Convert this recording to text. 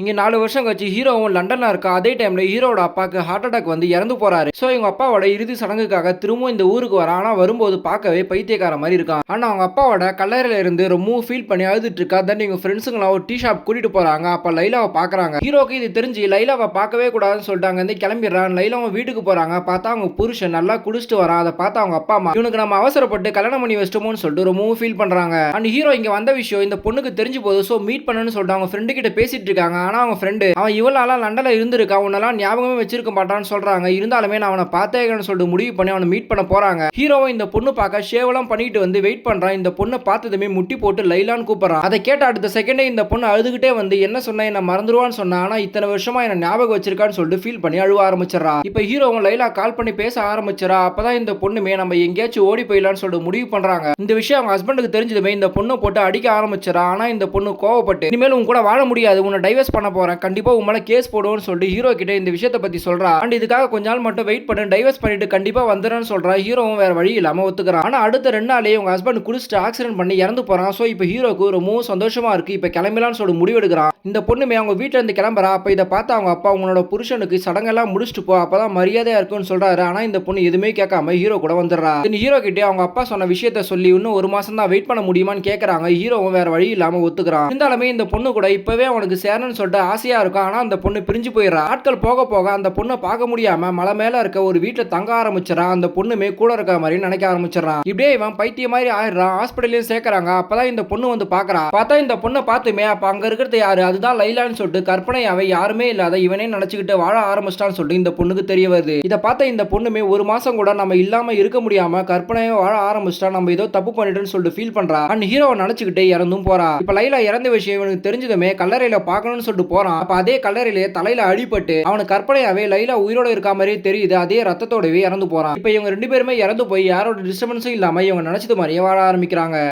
இங்க 4 வருஷம் கழிச்சு ஹீரோவும் லண்டன்ல இருக்கா. அதே டைம்ல ஹீரோவோட அப்பாக்கு ஹார்ட் அட்டாக் வந்து இறந்து போறாரு. சோ இவங்க அப்பாவோட இறுதி சடங்குக்காக திரும்பவும் இந்த ஊருக்கு வரான். ஆனா வரும்போது பார்க்கவே பைத்தியக்காரன் மாரி இருக்கான். ஆனா அவங்க அப்பாவோட கல்லறையில இருந்து ரொம்பவும் ஃபீல் பண்ணி அழுதுட்டு இருக்கா. தென் இவங்க ஃப்ரெண்ட்ஸுங்கலாம் ஒரு டீ ஷாப் கூட்டிட்டு போறாங்க. அப்ப லைலாவ பார்க்கறாங்க. ஹீரோக்கு இது தெரிஞ்சு லைலாவ பார்க்கவே கூடாதுன்னு சொல்லிட்டு அங்க இருந்து கிளம்பிடுறான். லைலாவும் வீட்டுக்கு போறாங்க. பார்த்தா அவங்க புருஷன் நல்லா குடிச்சிட்டு வரான். அத பார்த்து அவங்க அப்பா அம்மா இவனுக்கு நம்ம அவசரப்பட்டு கல்யாணம் பண்ணி வச்சிட்டோமோன்னு சொல்லிட்டு ரொம்பவும் ஃபீல் பண்றாங்க. அண்ட் ஹீரோ இங்க வந்த விஷயம் இந்த பொண்ணுக்கு தெரிஞ்சு போகுது. சோ மீட் பண்ணணும்னு சொல்லிட்டு அவங்க ஃப்ரெண்டு கிட்ட பேசிட்டு இருக்காங்க. ஆனா அவங்க ஃப்ரெண்டு அவன் இவ்வளவு நாளா லண்டன்ல இருந்திருக்கான். உன்னெல்லாம் ஞாபகமே வச்சிருக்க மாட்டான்னு சொல்றாங்க. இருந்தாலுமே நான் அவனை பார்த்தேன்னு சொல்லிட்டு முடிவு பண்ணி அவனை மீட் பண்ண போறாங்க. ஹீரோவும் இந்த பொண்ணு பார்க்க ஷேவெல்லாம் பண்ணிட்டு வந்து வெயிட் பண்றான். இந்த பொண்ணை பார்த்ததுமே முட்டி போட்டு லைலான்னு கூப்பிடுறான். அதை கேட்ட அடுத்த செகண்டே இந்த பொண்ணு அழுதுகிட்டே வந்து என்ன சொன்ன என்ன மறந்துடுவான்னு சொன்னா. ஆனா இத்தனை வருஷமா என்ன ஞாபகம் வச்சிருக்கான்னு சொல்லிட்டு ஃபீல் பண்ணி அழுவ ஆரம்பிச்சிடறா. இப்ப ஹீரோவும் லைலா கால் பண்ணி பேச ஆரம்பிச்சிடறா. அப்பதான் இந்த பொண்ணுமே நம்ம எங்கேயாச்சும் ஓடி போயிடலான்னு சொல்லிட்டு முடிவு பண்றாங்க. இந்த விஷயம் அவங்க ஹஸ்பண்டுக்கு தெரிஞ்சதுமே இந்த பொண்ணை போட்டு அடிக்க ஆரம்பிச்சிடறா. ஆனா இந்த பொண்ணு கோவப்பட்டு இனிமேல் உன் கூட வாழ முடியாது, உன்னை டைவர்ஸ் பண்ண போறேன், கண்டிப்பா உன் மேல கேஸ் போடுவோம்னு சொல்லிட்டு ஹீரோ கிட்ட இந்த விஷயத்தை பத்தி சொல்றா. அண்ட் இதுக்காக கொஞ்ச நாள் மட்டும் வெயிட் பண்ணி டைவர்ஸ் பண்ணிட்டு கண்டிப்பா வந்துறேன்னு சொல்றா. ஹீரோவும் வேற வழி இல்லாம ஒத்துக்கிறான். ஆனா அடுத்த 2 நாளே உங்க ஹஸ்பண்ட் குடிச்சிட்டு ஆக்சிடென்ட் பண்ணி இறந்து போறான். சோ இப்போ ஹீரோக்கு ரொம்பவும் சந்தோஷமா இருக்கு. இப்ப கிளம்பலாம்னு சொல்லி முடிவெடுக்கிறான். இந்த பொண்ணுமே அவங்க வீட்ல இருந்து கிளம்புறா. அப்ப இதை பார்த்து அவங்க அப்பா உங்களோட புருஷனுக்கு சடங்கெல்லாம் முடிச்சுட்டு போ, அப்பதான் மரியாதையா இருக்கும்னு சொல்றாரு. ஆனா இந்த பொண்ணு எதுவுமே கேட்காம ஹீரோ கூட வந்துடுறா. ஹீரோ கிட்டே அவங்க அப்பா சொன்ன விஷயத்த சொல்லி இன்னும் 1 மாசம் தான் வெயிட் பண்ண முடியுமான்னு கேட்கறாங்க. ஹீரோவும் வேற வழி இல்லாம ஒத்துக்கிறான். இருந்தாலுமே இந்த பொண்ணு கூட இப்பவே அவனுக்கு சேரணும்னு சொல்லிட்டு ஆசையா இருக்கும். ஆனா அந்த பொண்ணு பிரிஞ்சு போயிடுறா. ஆட்கள் போக போக அந்த பொண்ணை பார்க்க முடியாம மலை மேல இருக்க ஒரு வீட்டுல தங்க ஆரம்பிச்சிடறான். அந்த பொண்ணுமே கூட இருக்க மாதிரி நினைக்க ஆரம்பிச்சிடறான். இப்படியே இவன் பைத்திய மாதிரி ஆயிடுறான். ஹாஸ்பிட்டலையும் சேர்க்கறாங்க. அப்பதான் இந்த பொண்ணு வந்து பாக்குறா. பார்த்தா இந்த பொண்ணை பார்த்துமே அப்ப அங்க இருக்கிறது யாரு, அதுதான் லைலான்னு சொல்லிட்டு கற்பனையாவே யாருமே இல்லாத இவனே நினைச்சுக்கிட்டு வாழ ஆரம்பிச்சிட்டான்னு சொல்லிட்டு இந்த பொண்ணுக்கு தெரிய வருது. இதை பார்த்த இந்த பொண்ணுமே 1 மாசம் கூட நம்ம இல்லாம இருக்க முடியாம கற்பனையா வாழ ஆரம்பிச்சிட்டா, நம்ம ஏதோ தப்பு பண்ணிட்டோம்னு சொல்லிட்டு ஃபீல் பண்றா. அண்ட் ஹீரோவை நினைச்சுக்கிட்டே இறந்தும் போறா. இப்ப லைலா இறந்த விஷயம் இவனுக்கு தெரிஞ்சதுமே கல்லறையில பார்க்கணும்னு சொல்லிட்டு போறான். அப்ப அதே கல்லறையிலேயே தலையில அடிபட்டு அவனுக்கு கற்பனையாவே லைலா உயிரோட இருக்க மாதிரியே தெரியுது. அதே ரத்தத்தோடவே இறந்து போறான். இப்ப இவங்க 2 பேருமே இறந்து போய் யாரோட டிஸ்டர்பன்ஸும் இல்லாம இவங்க நினைச்சது மாதிரியே வாழ ஆரம்பிக்கிறாங்க.